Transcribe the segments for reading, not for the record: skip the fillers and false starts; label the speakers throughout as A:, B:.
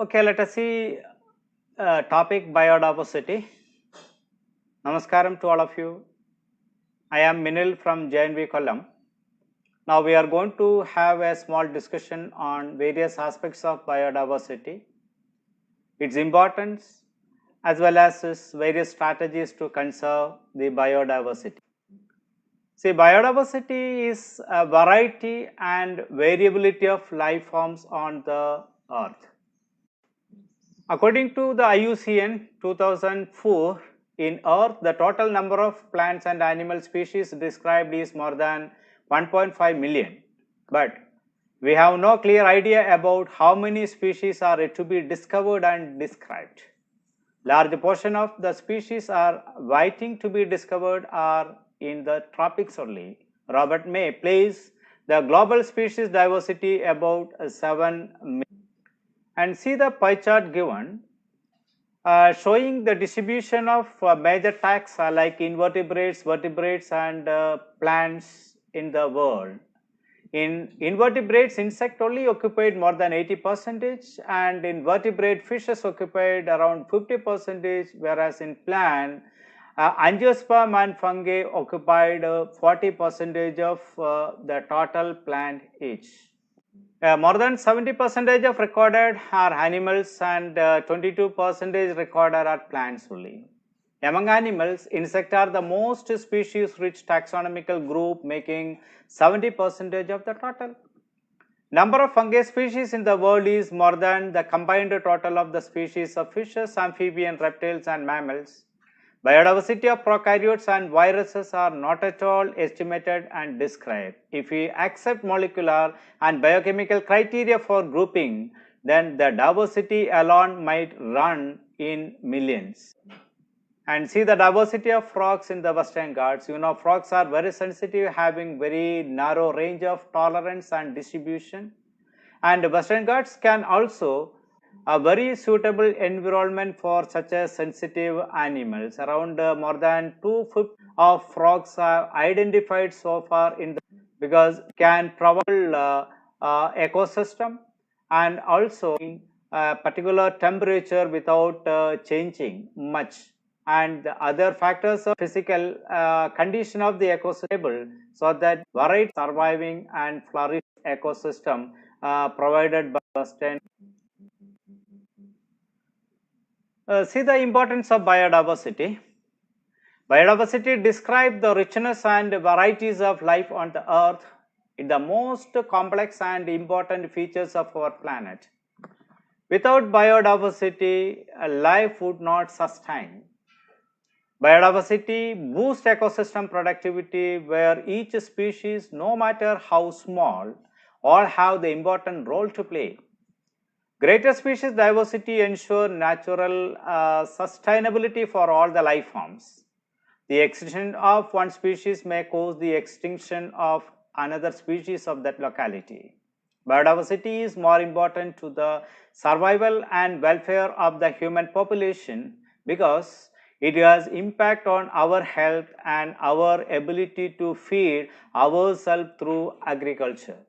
A: Okay, let us see topic biodiversity. Namaskaram to all of you. I am Minil from JNV Kollam. Now we are going to have a small discussion on various aspects of biodiversity, its importance, as well as its various strategies to conserve the biodiversity. See, biodiversity is a variety and variability of life forms on the earth. According to the IUCN 2004, in Earth, the total number of plants and animal species described is more than 1.5 million. But we have no clear idea about how many species are yet to be discovered and described. Large portion of the species are waiting to be discovered are in the tropics only. Robert May placed the global species diversity about 7 million. And see the pie chart given showing the distribution of major taxa like invertebrates, vertebrates and plants in the world. In invertebrates, insect only occupied more than 80%, and in vertebrate, fishes occupied around 50%, whereas in plant, angiosperm and fungi occupied 40% of the total plant each. More than 70% of recorded are animals and 22% recorded are plants only. Among animals, insects are the most species-rich taxonomical group, making 70% of the total. Number of fungi species in the world is more than the combined total of the species of fishes, amphibians, reptiles and mammals. Biodiversity of prokaryotes and viruses are not at all estimated and described. If we accept molecular and biochemical criteria for grouping, then the diversity alone might run in millions. And see the diversity of frogs in the Western Ghats. You know, frogs are very sensitive, having very narrow range of tolerance and distribution. And Western Ghats can also a very suitable environment for such a sensitive animals. Around more than 2/5 of frogs are identified so far in the because can provide ecosystem and also particular temperature without changing much, and the other factors of physical condition of the ecosystem so that variety surviving and flourish ecosystem provided by Western. See the importance of biodiversity. Biodiversity describes the richness and varieties of life on the earth in the most complex and important features of our planet. Without biodiversity, life would not sustain. Biodiversity boosts ecosystem productivity where each species, no matter how small, all have the important role to play. Greater species diversity ensure natural sustainability for all the life forms. The extinction of one species may cause the extinction of another species of that locality. Biodiversity is more important to the survival and welfare of the human population because it has impact on our health and our ability to feed ourselves through agriculture.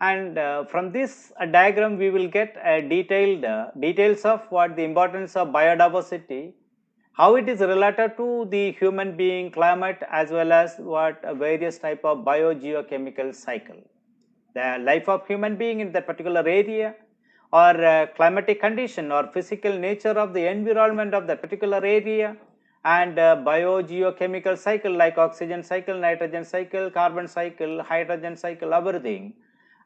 A: And from this diagram we will get detailed details of what the importance of biodiversity, how it is related to the human being, climate, as well as what various type of biogeochemical cycle, the life of human being in that particular area, or climatic condition or physical nature of the environment of that particular area, and biogeochemical cycle like oxygen cycle, nitrogen cycle, carbon cycle, hydrogen cycle, everything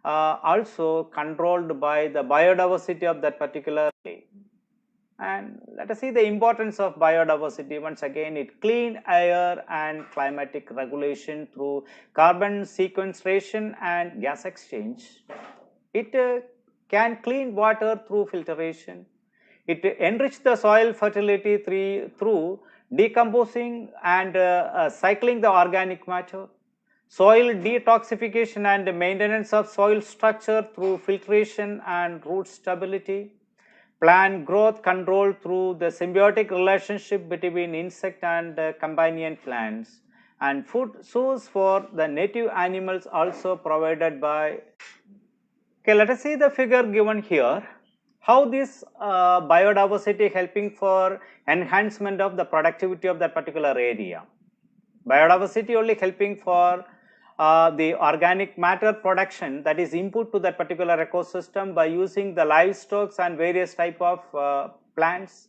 A: also controlled by the biodiversity of that particular place. And let us see the importance of biodiversity. Once again, it clean air and climatic regulation through carbon sequestration and gas exchange. It can clean water through filtration. It enrich the soil fertility through decomposing and cycling the organic matter. Soil detoxification and maintenance of soil structure through filtration and root stability. Plant growth control through the symbiotic relationship between insect and companion plants. And food source for the native animals also provided by. Okay, let us see the figure given here. how this biodiversity helping for enhancement of the productivity of that particular area. Biodiversity only helping for the organic matter production, that is input to that particular ecosystem by using the livestock and various type of plants,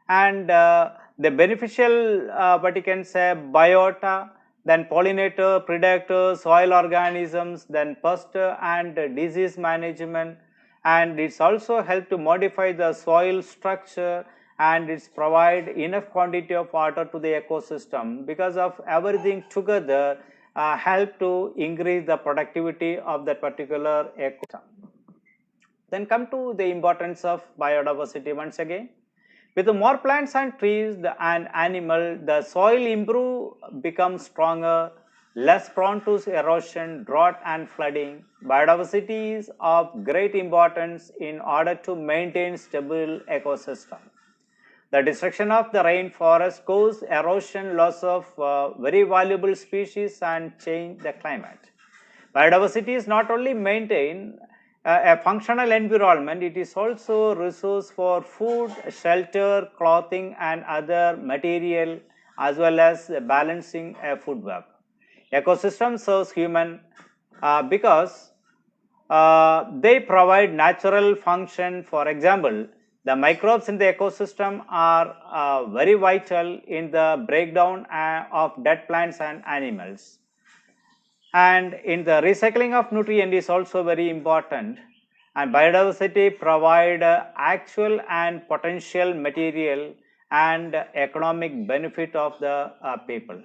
A: and the beneficial what you can say biota, then pollinator, predator, soil organisms, then pest and disease management, and it's also help to modify the soil structure, and it's provide enough quantity of water to the ecosystem. Because of everything together help to increase the productivity of that particular ecosystem. Then come to the importance of biodiversity once again. With more plants and trees and animal, the soil becomes stronger, less prone to erosion, drought and flooding. Biodiversity is of great importance in order to maintain stable ecosystem. The destruction of the rainforest causes erosion, loss of very valuable species and change the climate. Biodiversity is not only maintain a functional environment, it is also resource for food, shelter, clothing and other material, as well as balancing a food web. Ecosystem serves human because they provide natural function. For example, the microbes in the ecosystem are very vital in the breakdown of dead plants and animals. And in the recycling of nutrient is also very important, and biodiversity provide actual and potential material and economic benefit of the people.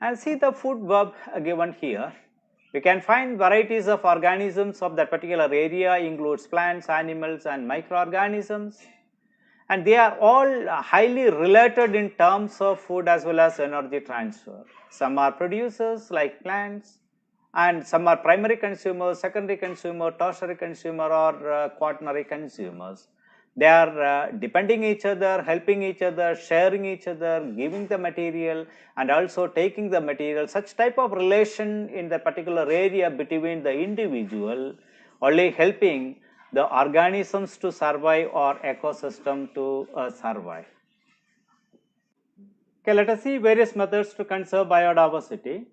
A: And see the food web given here. We can find varieties of organisms of that particular area, includes plants, animals and microorganisms, and they are all highly related in terms of food as well as energy transfer. Some are producers like plants, and some are primary consumers, secondary consumer, tertiary consumer or quaternary consumers. They are depending each other, helping each other, sharing each other, giving the material and also taking the material. Such type of relation in the particular area between the individual only helping the organisms to survive or ecosystem to survive. Okay, let us see various methods to conserve biodiversity.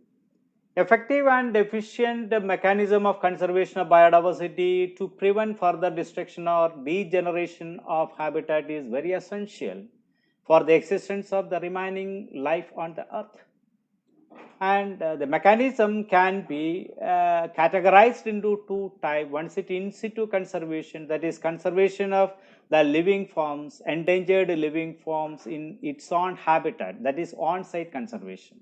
A: Effective and efficient mechanism of conservation of biodiversity to prevent further destruction or degeneration of habitat is very essential for the existence of the remaining life on the earth. And the mechanism can be categorized into two types. One is in situ conservation, that is conservation of the living forms, endangered living forms in its own habitat, that is on-site conservation.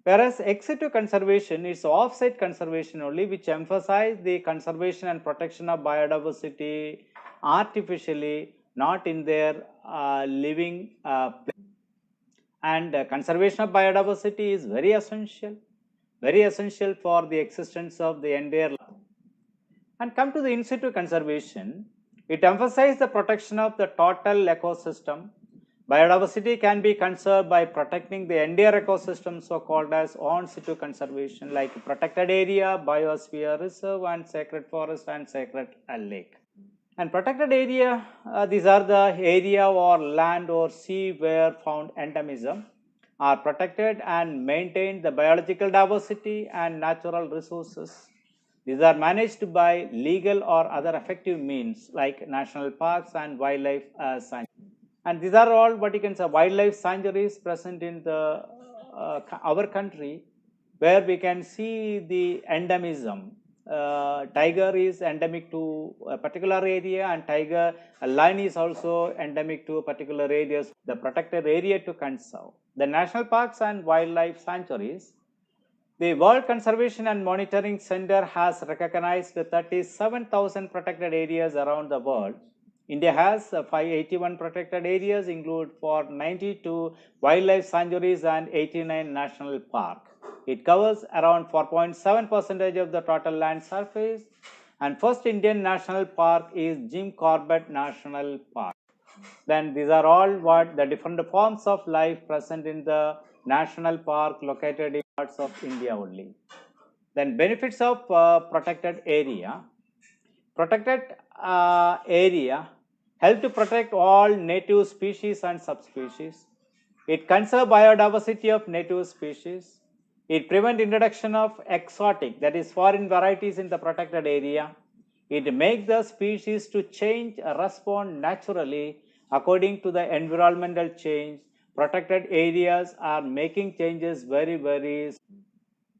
A: Whereas ex situ conservation is off-site conservation only, which emphasize the conservation and protection of biodiversity artificially, not in their living place. And conservation of biodiversity is very essential for the existence of the entire life. And come to the in situ conservation, it emphasizes the protection of the total ecosystem. Biodiversity can be conserved by protecting the entire ecosystem, so called as on situ conservation, like protected area, biosphere reserve and sacred forest and sacred lake. And protected area, these are the area or land or sea where found endemism are protected and maintain the biological diversity and natural resources. These are managed by legal or other effective means like national parks and wildlife sanctuaries. And these are all what you can say wildlife sanctuaries present in the our country, where we can see the endemism. Tiger is endemic to a particular area, and tiger lion is also endemic to particular areas. The protected area to conserve. The national parks and wildlife sanctuaries. The World Conservation and Monitoring Center has recognized 37,000 protected areas around the world. India has 581 protected areas, include 492 wildlife sanctuaries and 89 national parks. It covers around 4.7% of the total land surface, and first Indian national park is Jim Corbett National Park. Then these are all what the different forms of life present in the national park located in parts of India only. Then benefits of protected area. Protected area help to protect all native species and subspecies. It conserves biodiversity of native species. It prevents introduction of exotic, that is foreign varieties in the protected area. It makes the species to change, respond naturally according to the environmental change. Protected areas are making changes very.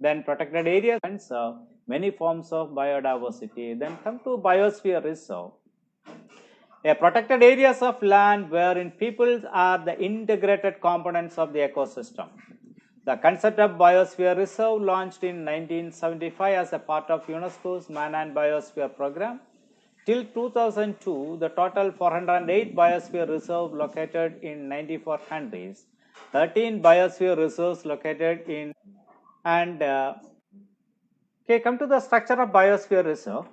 A: Then protected areas conserve many forms of biodiversity. Then come to biosphere reserve. A protected areas of land wherein peoples are the integrated components of the ecosystem. The concept of biosphere reserve launched in 1975 as a part of UNESCO's Man and Biosphere program. Till 2002, the total 408 biosphere reserves located in 94 countries, 13 biosphere reserves located in and okay, come to the structure of biosphere reserve.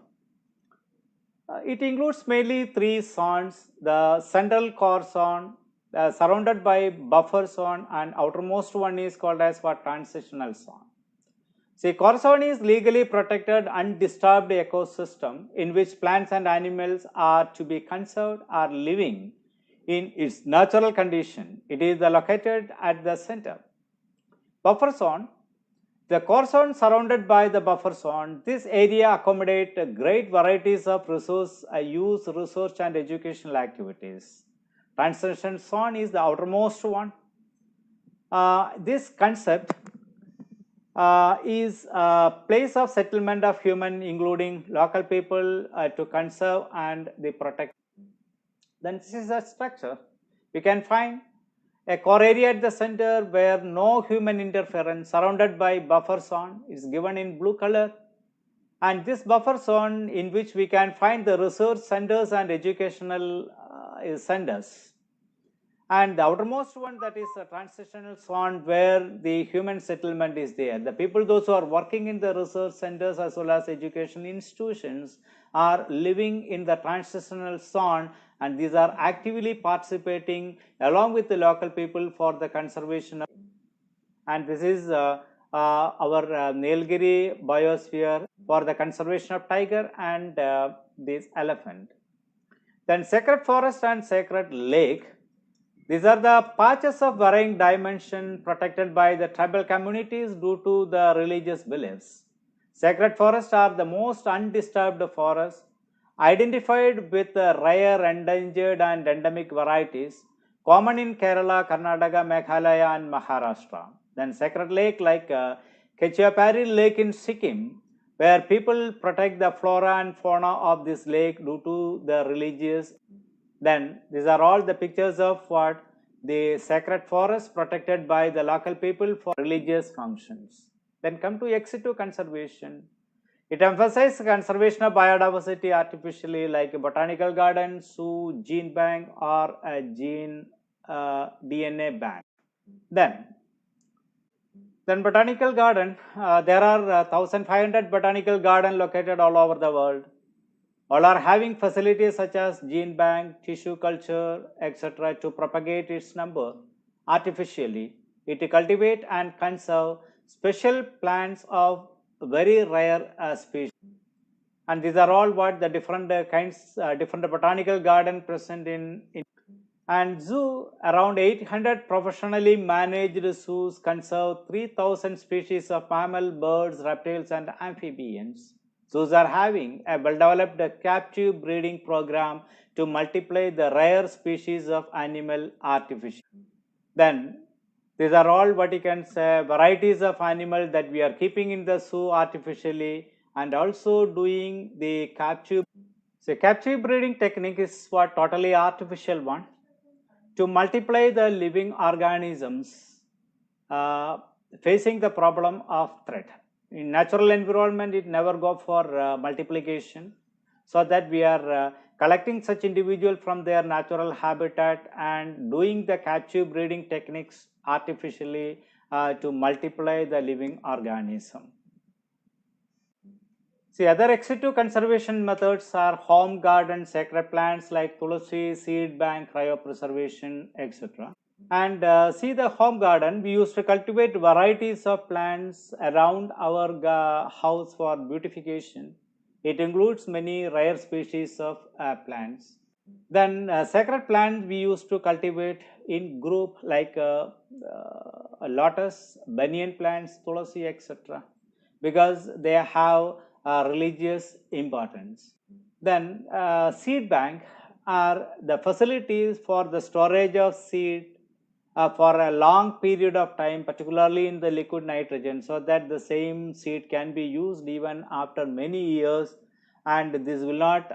A: It includes mainly three zones: the central core zone, surrounded by buffer zone, and outermost one is called as for transitional zone. See, core zone is legally protected, undisturbed ecosystem in which plants and animals are to be conserved or living in its natural condition. It is located at the center. Buffer zone. The core zone surrounded by the buffer zone, this area accommodates great varieties of resource use, research and educational activities. Transition zone is the outermost one. This concept is a place of settlement of human, including local people, to conserve and the protect. Then this is a structure. We can find a core area at the center where no human interference, surrounded by buffer zone, is given in blue color, and this buffer zone in which we can find the research centers and educational centers, and the outermost one, that is a transitional zone where the human settlement is there. The people, those who are working in the research centers as well as education institutions, are living in the transitional zone, and these are actively participating along with the local people for the conservation of. And this is our Nilgiri biosphere for the conservation of tiger and this elephant. Then sacred forest and sacred lake. These are the patches of varying dimension protected by the tribal communities due to the religious beliefs. Sacred forests are the most undisturbed forests, identified with rare, endangered and endemic varieties, common in Kerala, Karnataka, Meghalaya and Maharashtra. Then sacred lake like Kechiapari Lake in Sikkim, where people protect the flora and fauna of this lake due to the religious. Then these are all the pictures of what the sacred forest protected by the local people for religious functions. Then come to ex situ conservation. It emphasizes conservation of biodiversity artificially, like a botanical garden, zoo, gene bank or a gene DNA bank. Then botanical garden, there are 1500 botanical garden located all over the world. All are having facilities such as gene bank, tissue culture, etc. to propagate its number artificially. It cultivate and conserve special plants of very rare species. And these are all what the different different botanical garden present in. And zoo, around 800 professionally managed zoos conserve 3000 species of mammal, birds, reptiles and amphibians. Zoos are having a well-developed captive breeding program to multiply the rare species of animal artificially. Then these are all what you can say varieties of animals that we are keeping in the zoo artificially, and also doing the captive. So captive breeding technique is what totally artificial one to multiply the living organisms facing the problem of threat. In natural environment, it never go for multiplication, so that we are collecting such individual from their natural habitat and doing the captive breeding techniques artificially to multiply the living organism. See, other ex situ conservation methods are home garden, sacred plants like tulsi, seed bank, cryopreservation, etc. And see the home garden, we used to cultivate varieties of plants around our house for beautification. It includes many rare species of plants. Then sacred plants we used to cultivate in group like lotus, banyan plants, tulasi, etc. because they have religious importance. Then seed bank are the facilities for the storage of seed for a long period of time, particularly in the liquid nitrogen, so that the same seed can be used even after many years and this will not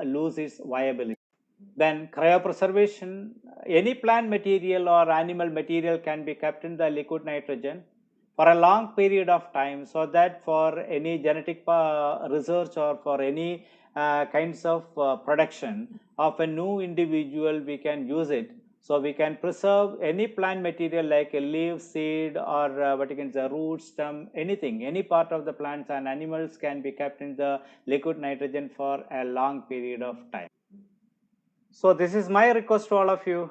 A: lose its viability. Then cryopreservation, any plant material or animal material can be kept in the liquid nitrogen for a long period of time, so that for any genetic research or for any kinds of production of a new individual we can use it. So we can preserve any plant material like a leaf, seed, or what you can say root, stem, anything, any part of the plants and animals can be kept in the liquid nitrogen for a long period of time. So this is my request to all of you.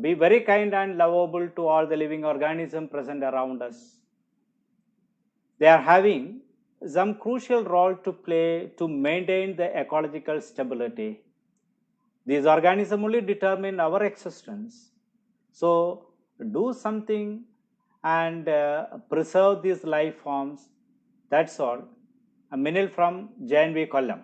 A: Be very kind and lovable to all the living organisms present around us. They are having some crucial role to play to maintain the ecological stability. These organisms only determine our existence. So do something and preserve these life forms. That's all. Minil from JNV Kollam.